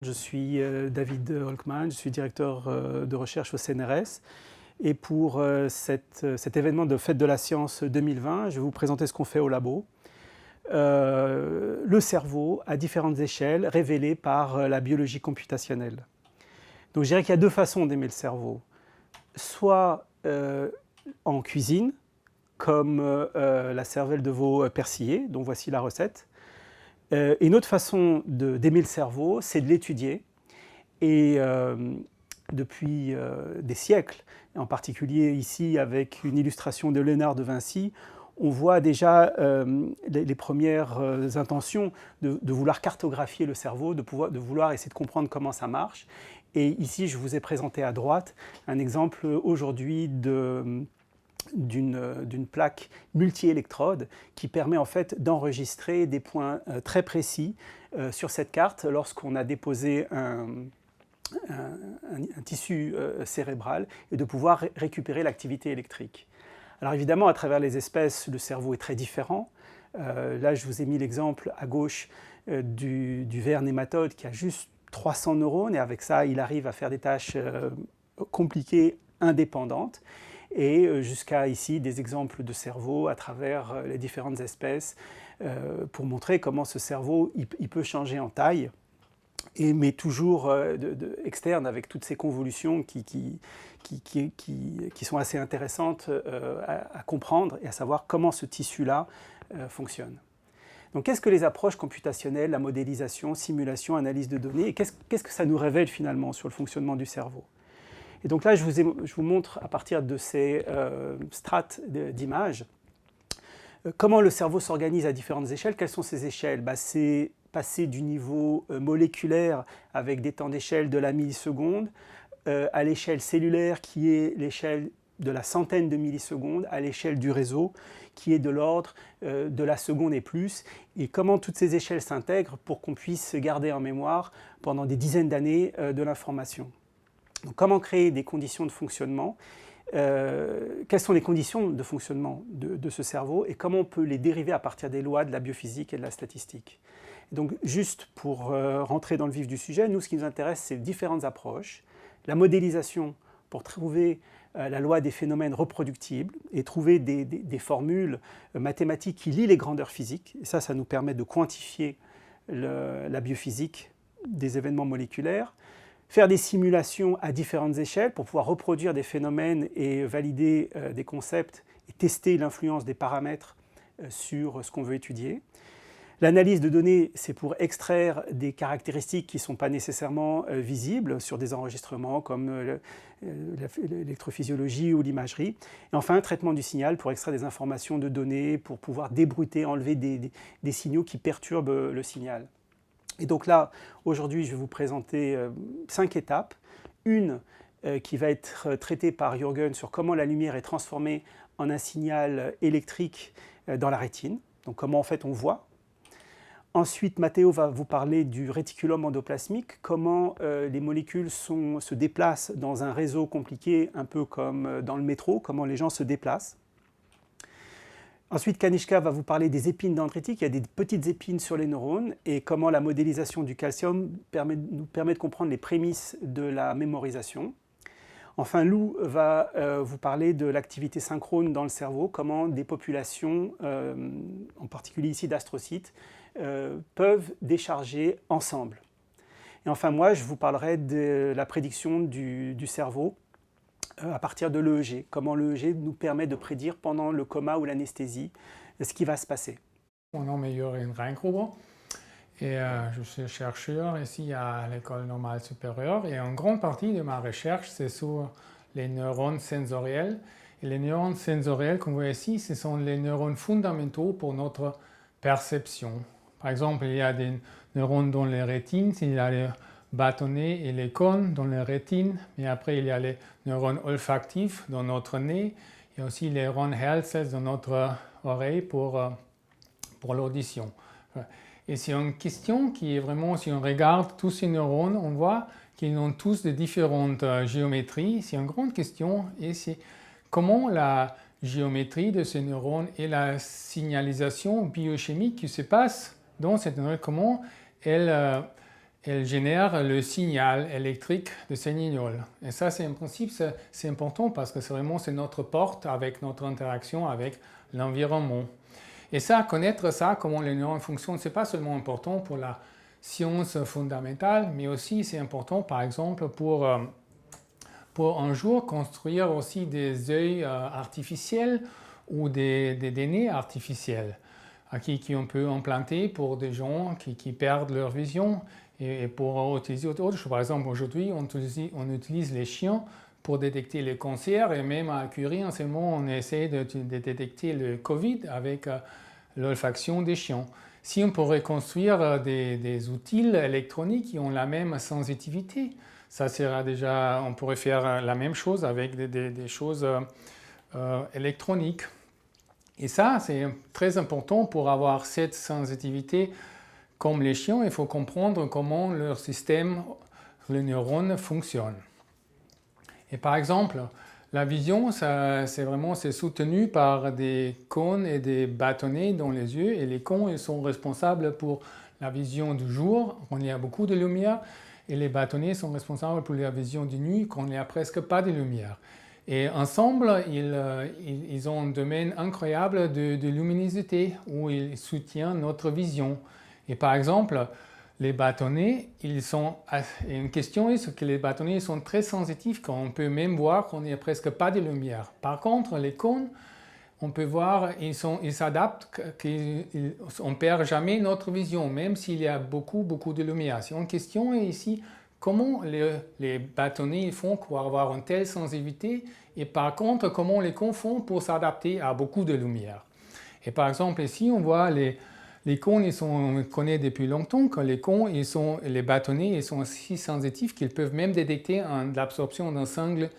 Je suis David Holkman, je suis directeur de recherche au CNRS. Et pour cet événement de Fête de la Science 2020, je vais vous présenter ce qu'on fait au labo. Le cerveau à différentes échelles, révélé par la biologie computationnelle. Donc je dirais qu'il y a deux façons d'aimer le cerveau. Soit en cuisine, comme la cervelle de veau persillée, dont voici la recette. Une autre façon d'aimer le cerveau, c'est de l'étudier. Et depuis des siècles, en particulier ici avec une illustration de Léonard de Vinci, on voit déjà les premières intentions de vouloir cartographier le cerveau, de vouloir essayer de comprendre comment ça marche. Et ici, je vous ai présenté à droite un exemple aujourd'hui d'une plaque multi-électrode qui permet en fait d'enregistrer des points très précis sur cette carte lorsqu'on a déposé un tissu cérébral et de pouvoir récupérer l'activité électrique. Alors évidemment, à travers les espèces, le cerveau est très différent. Là, je vous ai mis l'exemple à gauche du ver nématode qui a juste 300 neurones et avec ça, il arrive à faire des tâches compliquées, indépendantes. Et jusqu'à ici des exemples de cerveau à travers les différentes espèces pour montrer comment ce cerveau il peut changer en taille, mais toujours externe avec toutes ces convolutions qui sont assez intéressantes à comprendre et à savoir comment ce tissu-là fonctionne. Donc qu'est-ce que les approches computationnelles, la modélisation, simulation, analyse de données, et qu'est-ce que ça nous révèle finalement sur le fonctionnement du cerveau? Et donc là, je vous montre à partir de ces strates d'images comment le cerveau s'organise à différentes échelles. Quelles sont ces échelles? C'est passer du niveau moléculaire avec des temps d'échelle de la milliseconde à l'échelle cellulaire qui est l'échelle de la centaine de millisecondes, à l'échelle du réseau qui est de l'ordre de la seconde et plus, et comment toutes ces échelles s'intègrent pour qu'on puisse garder en mémoire pendant des dizaines d'années de l'information. Donc, comment créer des conditions de fonctionnement, quelles sont les conditions de fonctionnement de ce cerveau et comment on peut les dériver à partir des lois de la biophysique et de la statistique. Donc juste pour rentrer dans le vif du sujet, nous ce qui nous intéresse c'est différentes approches, la modélisation pour trouver la loi des phénomènes reproductibles et trouver des formules mathématiques qui lient les grandeurs physiques, et ça nous permet de quantifier la biophysique des événements moléculaires. Faire des simulations à différentes échelles pour pouvoir reproduire des phénomènes et valider des concepts et tester l'influence des paramètres sur ce qu'on veut étudier. L'analyse de données, c'est pour extraire des caractéristiques qui ne sont pas nécessairement visibles sur des enregistrements comme l'électrophysiologie ou l'imagerie. Et enfin, un traitement du signal pour extraire des informations de données, pour pouvoir débruiter, enlever des signaux qui perturbent le signal. Et donc là, aujourd'hui, je vais vous présenter 5 étapes. Une qui va être traitée par Jürgen sur comment la lumière est transformée en un signal électrique dans la rétine, donc comment en fait on voit. Ensuite, Matteo va vous parler du réticulum endoplasmique, comment les molécules se déplacent dans un réseau compliqué, un peu comme dans le métro, comment les gens se déplacent. Ensuite, Kanishka va vous parler des épines dendritiques. Il y a des petites épines sur les neurones et comment la modélisation du calcium nous permet de comprendre les prémices de la mémorisation. Enfin, Lou va vous parler de l'activité synchrone dans le cerveau, comment des populations, en particulier ici d'astrocytes, peuvent décharger ensemble. Et enfin, moi, je vous parlerai de la prédiction du cerveau à partir de l'EEG, comment l'EEG nous permet de prédire pendant le coma ou l'anesthésie ce qui va se passer. Mon nom est Jürgen Reingruber et je suis chercheur ici à l'École normale supérieure et une grande partie de ma recherche c'est sur les neurones sensoriels. Et les neurones sensoriels qu'on voit ici, ce sont les neurones fondamentaux pour notre perception. Par exemple, il y a des neurones dans les rétines, il y a les bâtonnets et les cônes dans les rétines, mais après il y a les neurones olfactifs dans notre nez et aussi les neurones hair cells dans notre oreille pour l'audition. Et c'est une question qui est vraiment, si on regarde tous ces neurones, on voit qu'ils ont tous de différentes géométries. C'est une grande question et c'est comment la géométrie de ces neurones et la signalisation biochimique qui se passe dans cette neurone, comment elle elle génère le signal électrique de ces lignoles. Et ça, c'est un principe, c'est important parce que c'est notre porte avec notre interaction avec l'environnement. Et ça, connaître ça, comment les neurones fonctionnent, ce n'est pas seulement important pour la science fondamentale, mais aussi c'est important, par exemple, pour un jour construire aussi des œils artificiels ou des données artificielles qui on peut implanter pour des gens qui perdent leur vision et pour utiliser autre chose. Par exemple, aujourd'hui, on utilise les chiens pour détecter les cancers et même à Curie, en ce moment, on essaie de détecter le Covid avec l'olfaction des chiens. Si on pourrait construire des outils électroniques qui ont la même sensitivité, ça sera déjà, on pourrait faire la même chose avec des choses électroniques. Et ça, c'est très important pour avoir cette sensitivité. Comme les chiens, il faut comprendre comment leur système, les neurones, fonctionnent. Et par exemple, la vision, c'est soutenu par des cônes et des bâtonnets dans les yeux. Et les cônes, ils sont responsables pour la vision du jour, quand il y a beaucoup de lumière. Et les bâtonnets sont responsables pour la vision de nuit, quand il n'y a presque pas de lumière. Et ensemble, ils ont un domaine incroyable de luminosité où ils soutiennent notre vision. Et par exemple, les bâtonnets, une question est que les bâtonnets sont très sensitifs quand on peut même voir qu'on n'y a presque pas de lumière. Par contre, les cônes, on peut voir, ils s'adaptent, on ne perd jamais notre vision, même s'il y a beaucoup de lumière. C'est une question ici, comment les bâtonnets font pour avoir une telle sensibilité et par contre, comment les cônes font pour s'adapter à beaucoup de lumière. Et par exemple, ici, on voit les cônes, on connaît depuis longtemps que les cônes, les bâtonnets, ils sont si sensitifs qu'ils peuvent même détecter l'absorption d'un seul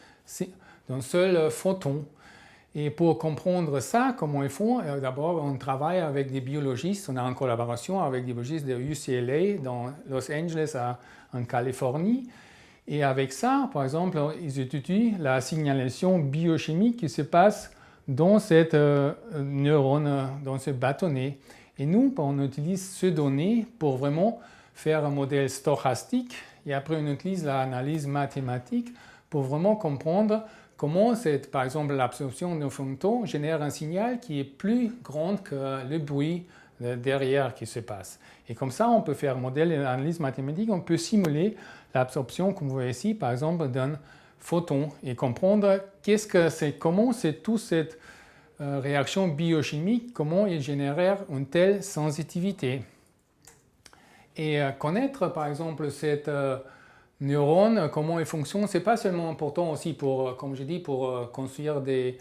photon. Et pour comprendre ça, comment ils font, d'abord, on travaille avec des biologistes, on est en collaboration avec des biologistes de UCLA dans Los Angeles, en Californie. Et avec ça, par exemple, ils étudient la signalisation biochimique qui se passe dans cette neurone, dans ce bâtonnet. Et nous, on utilise ces données pour vraiment faire un modèle stochastique et après on utilise l'analyse mathématique pour vraiment comprendre comment, par exemple, l'absorption d'un photon génère un signal qui est plus grand que le bruit derrière qui se passe. Et comme ça, on peut faire un modèle d'analyse mathématique, on peut simuler l'absorption, comme vous voyez ici, par exemple, d'un photon et comprendre comment c'est toute cette réaction biochimique, comment il génère une telle sensitivité. Et connaître, par exemple, cette neurone, comment elle fonctionne, ce n'est pas seulement important aussi pour, comme je dis, pour construire des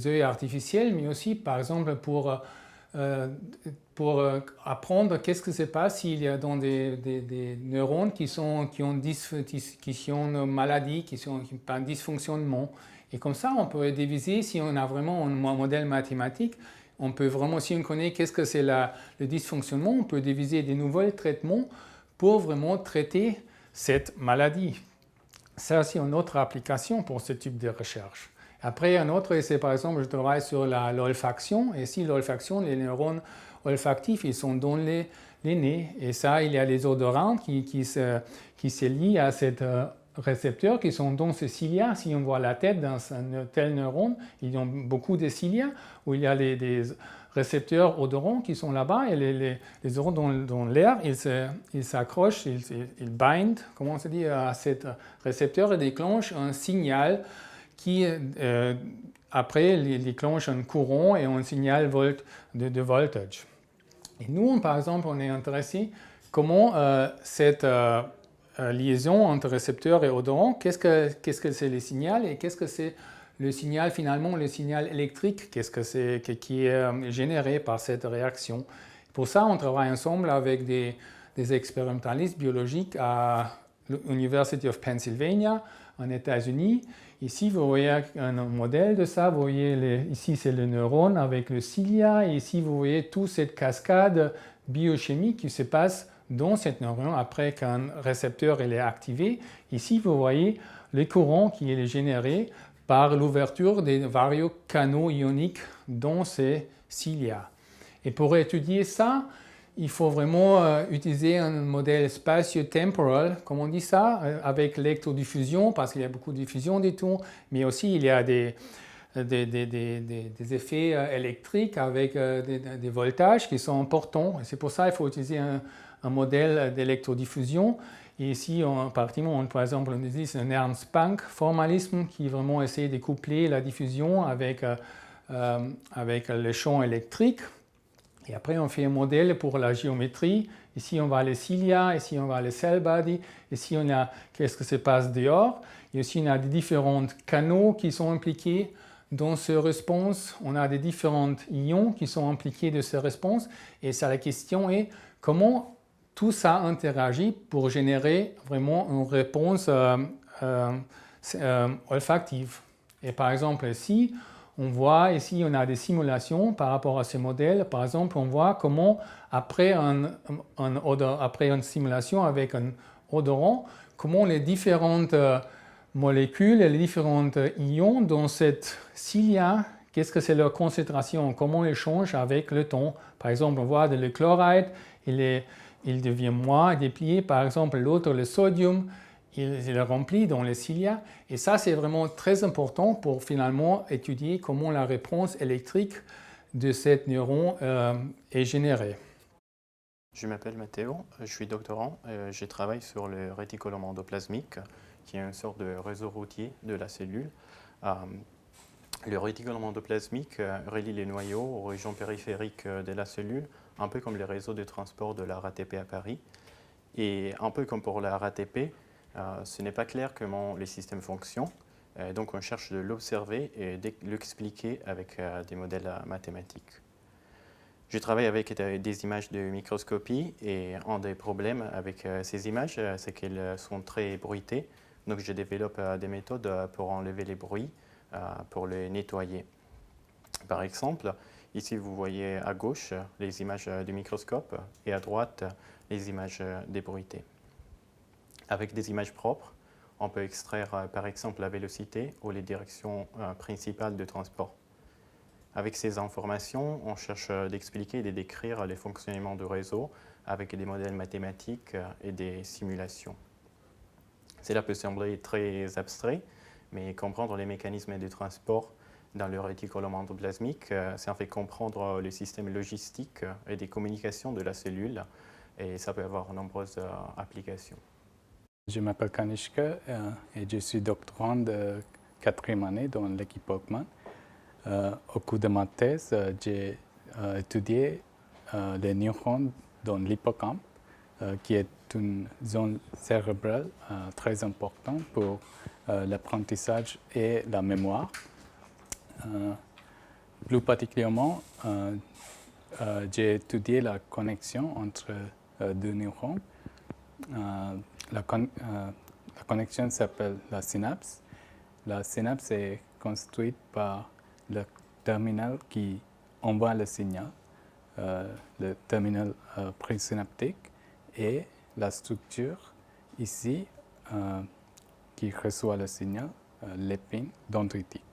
œils artificiels, mais aussi, par exemple, pour apprendre qu'est-ce qui se passe s'il y a dans des neurones qui ont une maladie, qui ont un dysfonctionnement. Et comme ça, on peut diviser, si on a vraiment un modèle mathématique, on peut vraiment, si on connaît qu'est-ce que c'est le dysfonctionnement, on peut diviser des nouveaux traitements pour vraiment traiter cette maladie. Ça, c'est une autre application pour ce type de recherche. Après, un autre essai, par exemple, je travaille sur l'olfaction. Et si l'olfaction, les neurones olfactifs, ils sont dans les nez. Et ça, il y a les odorants qui se lient à cette récepteurs qui sont dans ce cilia. Si on voit la tête d'un tel neurone, ils ont beaucoup de cilia où il y a des récepteurs odorants qui sont là-bas et les odorants dans l'air, ils s'accrochent, ils bind, comment on se dit, à cet récepteur et déclenchent un signal qui après déclenche un courant et un signal de voltage. Et nous, par exemple, on est intéressé comment cette liaison entre récepteur et odorant, qu'est-ce que c'est le signal et qu'est-ce que c'est le signal finalement, le signal électrique, qu'est-ce que c'est qui est généré par cette réaction. Pour ça, on travaille ensemble avec des expérimentalistes biologiques à l'University of Pennsylvania, en États-Unis. Ici, vous voyez un modèle de ça. Vous voyez, ici, c'est le neurone avec le cilia. Et ici, vous voyez toute cette cascade biochimique qui se passe dans cette neurone après qu'un récepteur est activé. Ici, vous voyez le courant qui est généré par l'ouverture des varios canaux ioniques dans ces cilia. Et pour étudier ça, il faut vraiment utiliser un modèle spatio-temporel, comme on dit ça, avec l'électrodiffusion, parce qu'il y a beaucoup de diffusion des taux, mais aussi il y a des effets électriques avec des voltages qui sont importants. C'est pour ça qu'il faut utiliser un modèle d'électrodiffusion. Et ici, par exemple, on utilise un Ernst-Planck formalisme qui vraiment essaie de coupler la diffusion avec le champ électrique. Et après, on fait un modèle pour la géométrie. Ici, on va les cilia, ici, on va les cell body. Ici, on a qu'est-ce que se passe dehors. Et aussi, on a des différents canaux qui sont impliqués dans ce réponse. On a des différents ions qui sont impliqués de cette réponse. Et ça, la question est comment tout ça interagit pour générer vraiment une réponse olfactive. Et par exemple, ici, on voit ici, on a des simulations par rapport à ces modèles. Par exemple, on voit comment, après une simulation avec un odorant, comment les différentes molécules et les différents ions dans cette cilia, qu'est-ce que c'est leur concentration, comment ils changent avec le temps. Par exemple, on voit le chloride, il devient moins déplié. Par exemple, l'autre, le sodium, il est rempli dans les cilia. Et ça, c'est vraiment très important pour finalement étudier comment la réponse électrique de cet neuron est générée. Je m'appelle Matteo, je suis doctorant. Je travaille sur le réticulum endoplasmique, qui est une sorte de réseau routier de la cellule. Le réticulum endoplasmique relie les noyaux aux régions périphériques de la cellule, un peu comme les réseaux de transport de la RATP à Paris. Et un peu comme pour la RATP, ce n'est pas clair comment les systèmes fonctionnent. Donc on cherche de l'observer et de l'expliquer avec des modèles mathématiques. Je travaille avec des images de microscopie et un des problèmes avec ces images, c'est qu'elles sont très bruitées. Donc je développe des méthodes pour enlever les bruits, pour les nettoyer. Par exemple, ici vous voyez à gauche les images du microscope et à droite les images débruitées. Avec des images propres, on peut extraire par exemple la vélocité ou les directions principales de transport. Avec ces informations, on cherche d'expliquer et de décrire les fonctionnements du réseau avec des modèles mathématiques et des simulations. Cela peut sembler très abstrait, mais comprendre les mécanismes de transport dans le réticulum endoplasmique, ça fait comprendre le système logistique et des communications de la cellule, et ça peut avoir de nombreuses applications. Je m'appelle Kanishka et je suis doctorant de 4e année dans l'équipe Ockman. Au cours de ma thèse, j'ai étudié les neurones dans l'hippocampe, qui est une zone cérébrale très importante pour l'apprentissage et la mémoire. Plus particulièrement, j'ai étudié la connexion entre deux neurones. La connexion s'appelle la synapse. La synapse est construite par le terminal qui envoie le signal, le terminal présynaptique, et la structure ici qui reçoit le signal, l'épine dendritique.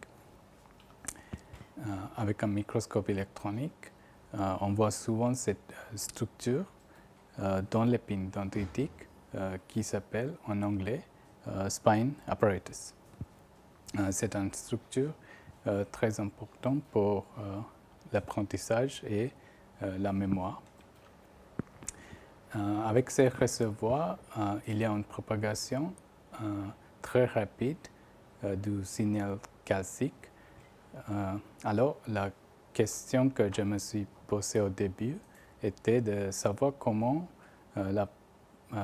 Avec un microscope électronique, on voit souvent cette structure dans l'épine dendritique qui s'appelle en anglais spine apparatus. C'est une structure très importante pour l'apprentissage et la mémoire. Avec ces réservoirs, il y a une propagation très rapide du signal calcique. Alors, la question que je me suis posée au début était de savoir comment la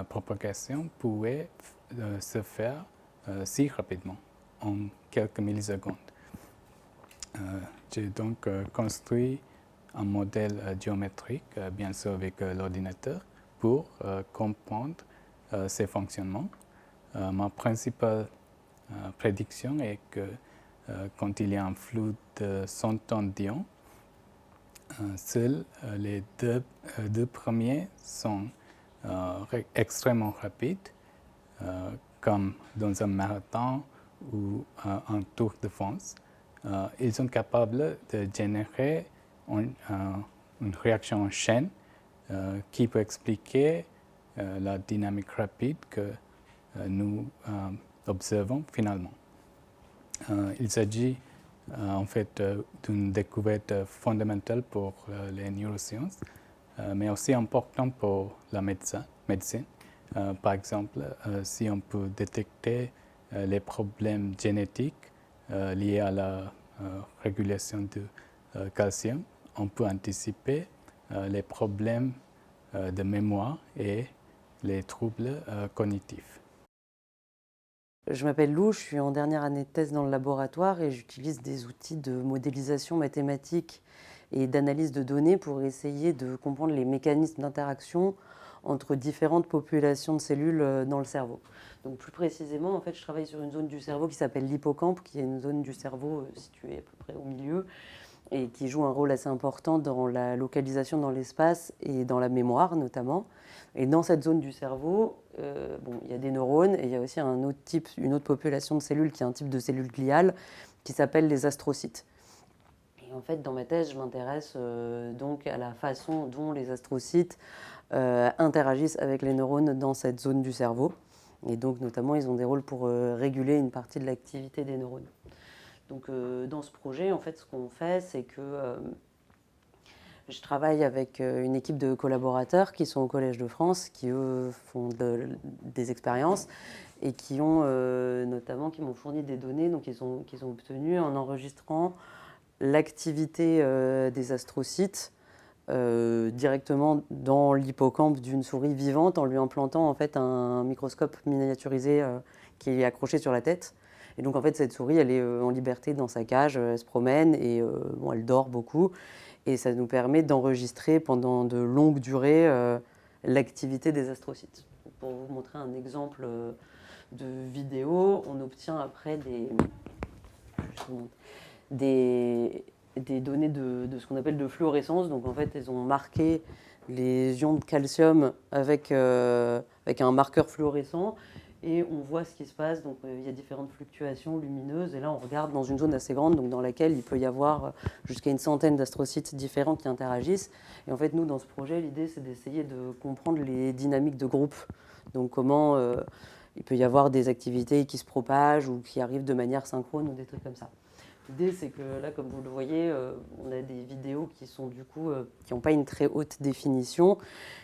propagation pouvait se faire si rapidement, en quelques millisecondes. J'ai donc construit un modèle géométrique, bien sûr avec l'ordinateur, pour comprendre ces fonctionnements. Ma principale prédiction est que quand il y a un flux de 100 tonnes d'ions, seuls les deux premiers sont extrêmement rapides, comme dans un marathon ou un tour de France. Ils sont capables de générer une réaction en chaîne qui peut expliquer la dynamique rapide que nous observons finalement. Il s'agit en fait d'une découverte fondamentale pour les neurosciences, mais aussi importante pour la médecine. Par exemple, si on peut détecter les problèmes génétiques liés à la régulation du calcium, on peut anticiper les problèmes de mémoire et les troubles cognitifs. Je m'appelle Lou, je suis en dernière année de thèse dans le laboratoire et j'utilise des outils de modélisation mathématique et d'analyse de données pour essayer de comprendre les mécanismes d'interaction entre différentes populations de cellules dans le cerveau. Donc plus précisément, en fait, je travaille sur une zone du cerveau qui s'appelle l'hippocampe, qui est une zone du cerveau située à peu près au milieu et qui joue un rôle assez important dans la localisation dans l'espace et dans la mémoire notamment. Et dans cette zone du cerveau, il y a des neurones et il y a aussi une autre population de cellules qui est un type de cellules gliales qui s'appelle les astrocytes. Et en fait, dans ma thèse, je m'intéresse donc à la façon dont les astrocytes interagissent avec les neurones dans cette zone du cerveau. Et donc, notamment, ils ont des rôles pour réguler une partie de l'activité des neurones. Donc, dans ce projet, en fait, ce qu'on fait, c'est que je travaille avec une équipe de collaborateurs qui sont au Collège de France, qui eux font des expériences et qui ont notamment qui m'ont fourni des données qu'ils ont obtenues en enregistrant l'activité des astrocytes directement dans l'hippocampe d'une souris vivante en lui implantant en fait un microscope miniaturisé qui est accroché sur la tête. Et donc en fait cette souris elle est en liberté dans sa cage, elle se promène et elle dort beaucoup. Et ça nous permet d'enregistrer pendant de longues durées l'activité des astrocytes. Pour vous montrer un exemple de vidéo, on obtient après des données de ce qu'on appelle de fluorescence. Donc en fait, elles ont marqué les ions de calcium avec un marqueur fluorescent. Et on voit ce qui se passe, donc il y a différentes fluctuations lumineuses, et là on regarde dans une zone assez grande, donc dans laquelle il peut y avoir jusqu'à une centaine d'astrocytes différents qui interagissent. Et en fait, nous, dans ce projet, l'idée c'est d'essayer de comprendre les dynamiques de groupe, donc comment il peut y avoir des activités qui se propagent ou qui arrivent de manière synchrone ou des trucs comme ça. L'idée, c'est que là, comme vous le voyez, on a des vidéos qui sont du coup, qui n'ont pas une très haute définition.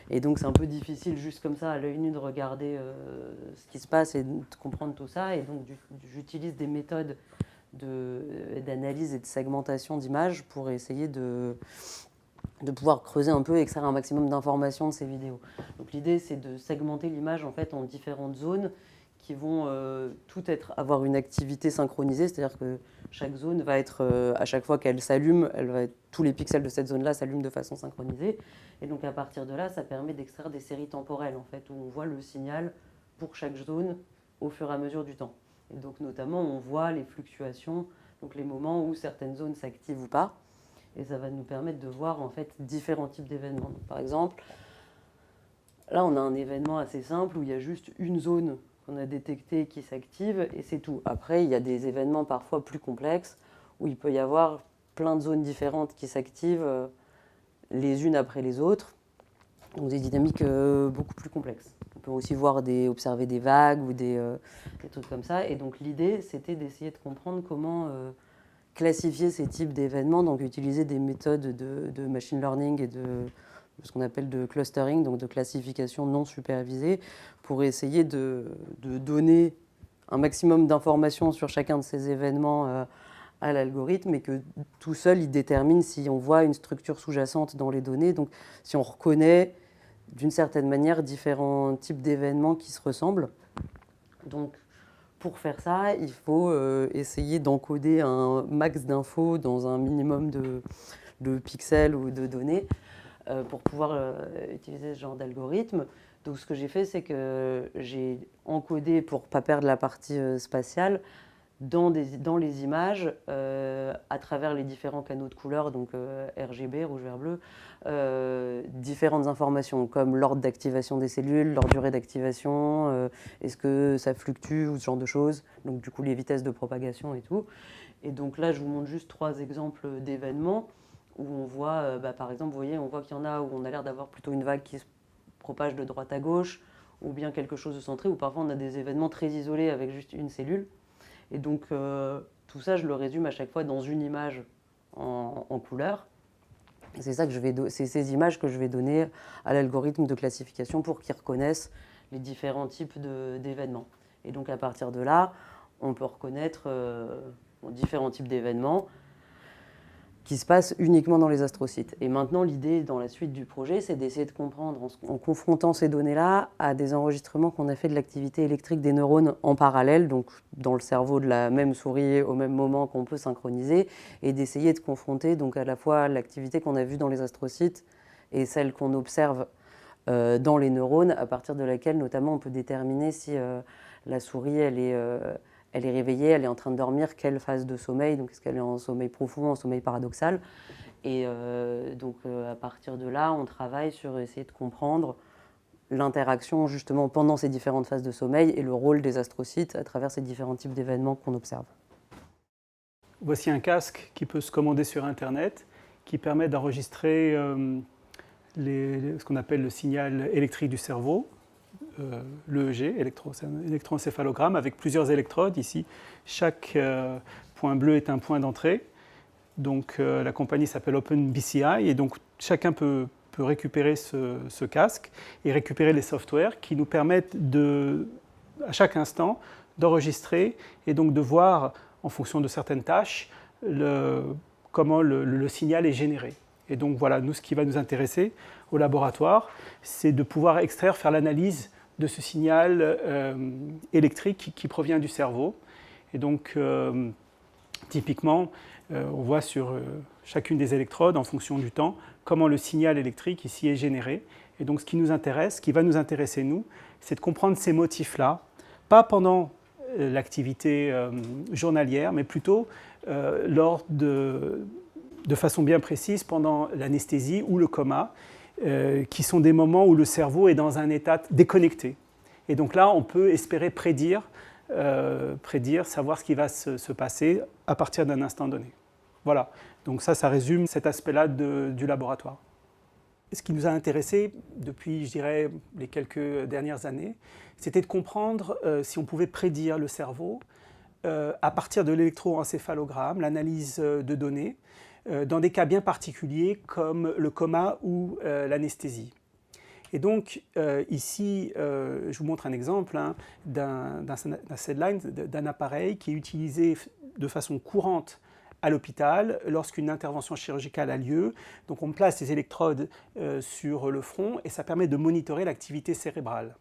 Et donc, c'est un peu difficile, juste comme ça, à l'œil nu, de regarder ce qui se passe et de comprendre tout ça. Et donc, j'utilise des méthodes d'analyse et de segmentation d'images pour essayer de pouvoir creuser un peu et extraire un maximum d'informations de ces vidéos. Donc, l'idée, c'est de segmenter l'image en fait, en différentes zones qui vont avoir une activité synchronisée, c'est-à-dire que chaque zone va être, à chaque fois qu'elle s'allume, tous les pixels de cette zone-là s'allument de façon synchronisée. Et donc à partir de là, ça permet d'extraire des séries temporelles, en fait, où on voit le signal pour chaque zone au fur et à mesure du temps. Et donc notamment, on voit les fluctuations, donc les moments où certaines zones s'activent ou pas. Et ça va nous permettre de voir en fait différents types d'événements. Donc, par exemple, là, on a un événement assez simple où il y a juste une zone qu'on a détecté qui s'active et c'est tout. Après, il y a des événements parfois plus complexes où il peut y avoir plein de zones différentes qui s'activent les unes après les autres, donc des dynamiques beaucoup plus complexes. On peut aussi observer des vagues ou des trucs comme ça. Et donc l'idée, c'était d'essayer de comprendre comment classifier ces types d'événements, donc utiliser des méthodes de machine learning et de ce qu'on appelle de clustering, donc de classification non supervisée, pour essayer de donner un maximum d'informations sur chacun de ces événements à l'algorithme et que tout seul, il détermine si on voit une structure sous-jacente dans les données, donc si on reconnaît d'une certaine manière différents types d'événements qui se ressemblent. Donc, pour faire ça, il faut essayer d'encoder un max d'infos dans un minimum de pixels ou de données pour pouvoir utiliser ce genre d'algorithme. Donc ce que j'ai fait, c'est que j'ai encodé, pour ne pas perdre la partie spatiale, dans les images, à travers les différents canaux de couleurs, donc RGB, rouge, vert, bleu, différentes informations comme l'ordre d'activation des cellules, leur durée d'activation, est-ce que ça fluctue ou ce genre de choses, donc du coup les vitesses de propagation et tout. Et donc là, je vous montre juste 3 exemples d'événements où on voit, par exemple, vous voyez, on voit qu'il y en a où on a l'air d'avoir plutôt une vague qui se propage de droite à gauche, ou bien quelque chose de centré, ou parfois on a des événements très isolés avec juste une cellule. Et donc tout ça, je le résume à chaque fois dans une image en couleur. C'est ces images que je vais donner à l'algorithme de classification pour qu'il reconnaisse les différents types d'événements. Et donc à partir de là, on peut reconnaître différents types d'événements qui se passent uniquement dans les astrocytes. Et maintenant, l'idée dans la suite du projet, c'est d'essayer de comprendre, en confrontant ces données-là à des enregistrements qu'on a fait de l'activité électrique des neurones en parallèle, donc dans le cerveau de la même souris au même moment qu'on peut synchroniser, et d'essayer de confronter donc à la fois l'activité qu'on a vue dans les astrocytes et celle qu'on observe dans les neurones, à partir de laquelle notamment on peut déterminer si la souris elle est réveillée, elle est en train de dormir, quelle phase de sommeil, donc est-ce qu'elle est en sommeil profond, en sommeil paradoxal. Et à partir de là, on travaille sur essayer de comprendre l'interaction justement pendant ces différentes phases de sommeil et le rôle des astrocytes à travers ces différents types d'événements qu'on observe. Voici un casque qui peut se commander sur Internet, qui permet d'enregistrer ce qu'on appelle le signal électrique du cerveau, l'EEG, électroencéphalogramme, avec plusieurs électrodes. Ici, chaque point bleu est un point d'entrée. Donc la compagnie s'appelle OpenBCI et donc chacun peut récupérer ce casque et récupérer les softwares qui nous permettent à chaque instant d'enregistrer et donc de voir, en fonction de certaines tâches, comment le signal est généré. Et donc voilà, nous, ce qui va nous intéresser au laboratoire, c'est de pouvoir faire l'analyse de ce signal électrique qui provient du cerveau. Et donc, typiquement, on voit sur chacune des électrodes, en fonction du temps, comment le signal électrique ici est généré. Et donc, ce qui va nous intéresser, nous, c'est de comprendre ces motifs-là, pas pendant l'activité journalière, mais plutôt de façon bien précise pendant l'anesthésie ou le coma, qui sont des moments où le cerveau est dans un état déconnecté. Et donc là, on peut espérer prédire, savoir ce qui va se passer à partir d'un instant donné. Voilà, donc ça résume cet aspect-là du laboratoire. Ce qui nous a intéressés depuis, je dirais, les quelques dernières années, c'était de comprendre si on pouvait prédire le cerveau à partir de l'électroencéphalogramme, l'analyse de données, dans des cas bien particuliers comme le coma ou l'anesthésie. Et donc ici, je vous montre un exemple d'un SedLine, d'un appareil qui est utilisé de façon courante à l'hôpital lorsqu'une intervention chirurgicale a lieu. Donc on place des électrodes sur le front et ça permet de monitorer l'activité cérébrale.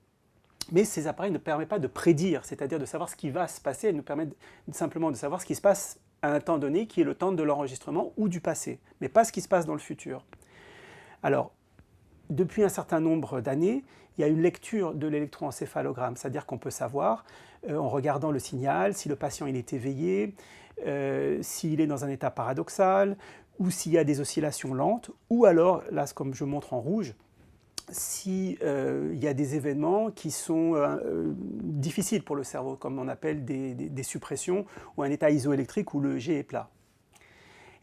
Mais ces appareils ne permettent pas de prédire, c'est-à-dire de savoir ce qui va se passer, elles nous permettent simplement de savoir ce qui se passe à un temps donné, qui est le temps de l'enregistrement ou du passé, mais pas ce qui se passe dans le futur. Alors, depuis un certain nombre d'années, il y a une lecture de l'électroencéphalogramme, c'est-à-dire qu'on peut savoir, en regardant le signal, si le patient il est éveillé, s'il est dans un état paradoxal, ou s'il y a des oscillations lentes, ou alors, là, comme je montre en rouge, s'il y a des événements qui sont difficiles pour le cerveau, comme on appelle des suppressions ou un état isoélectrique où le G est plat.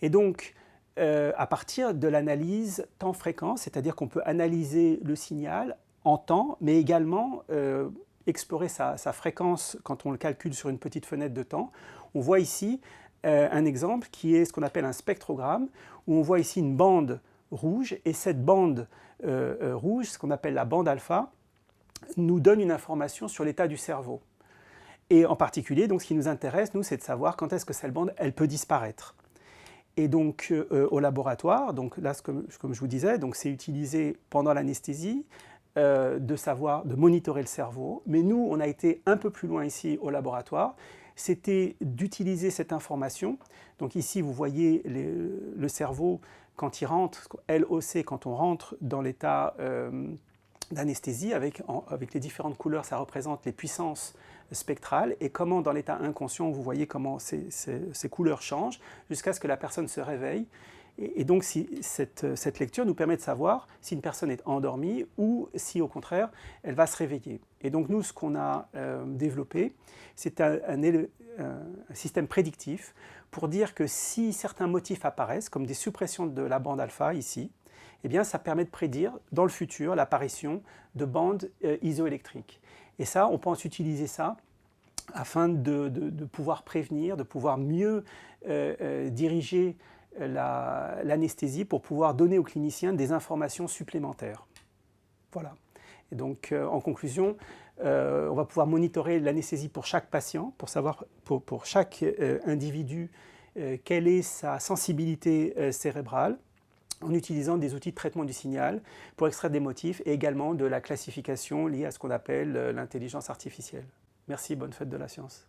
Et donc, à partir de l'analyse temps-fréquence, c'est-à-dire qu'on peut analyser le signal en temps, mais également explorer sa fréquence quand on le calcule sur une petite fenêtre de temps. On voit ici un exemple qui est ce qu'on appelle un spectrogramme, où on voit ici une bande rouge, et cette bande rouge, ce qu'on appelle la bande alpha, nous donne une information sur l'état du cerveau. Et en particulier, donc, ce qui nous intéresse, nous, c'est de savoir quand est-ce que cette bande elle peut disparaître. Et donc, au laboratoire, donc là, comme je vous disais, c'est utilisé pendant l'anesthésie, de monitorer le cerveau. Mais nous, on a été un peu plus loin ici au laboratoire, c'était d'utiliser cette information. Donc ici, vous voyez le cerveau quand il rentre, LOC, quand on rentre dans l'état d'anesthésie, avec les différentes couleurs, ça représente les puissances spectrales, et comment dans l'état inconscient, vous voyez comment ces couleurs changent, jusqu'à ce que la personne se réveille. Et donc cette lecture nous permet de savoir si une personne est endormie ou si au contraire elle va se réveiller. Et donc nous, ce qu'on a développé, c'est un système prédictif pour dire que si certains motifs apparaissent, comme des suppressions de la bande alpha ici, eh bien ça permet de prédire dans le futur l'apparition de bandes isoélectriques. Et ça, on pense utiliser ça afin de pouvoir prévenir, de pouvoir mieux diriger l'anesthésie pour pouvoir donner aux cliniciens des informations supplémentaires. Voilà. Et donc, en conclusion, on va pouvoir monitorer l'anesthésie pour chaque patient, pour savoir pour chaque individu quelle est sa sensibilité cérébrale, en utilisant des outils de traitement du signal pour extraire des motifs et également de la classification liée à ce qu'on appelle l'intelligence artificielle. Merci, bonne fête de la science.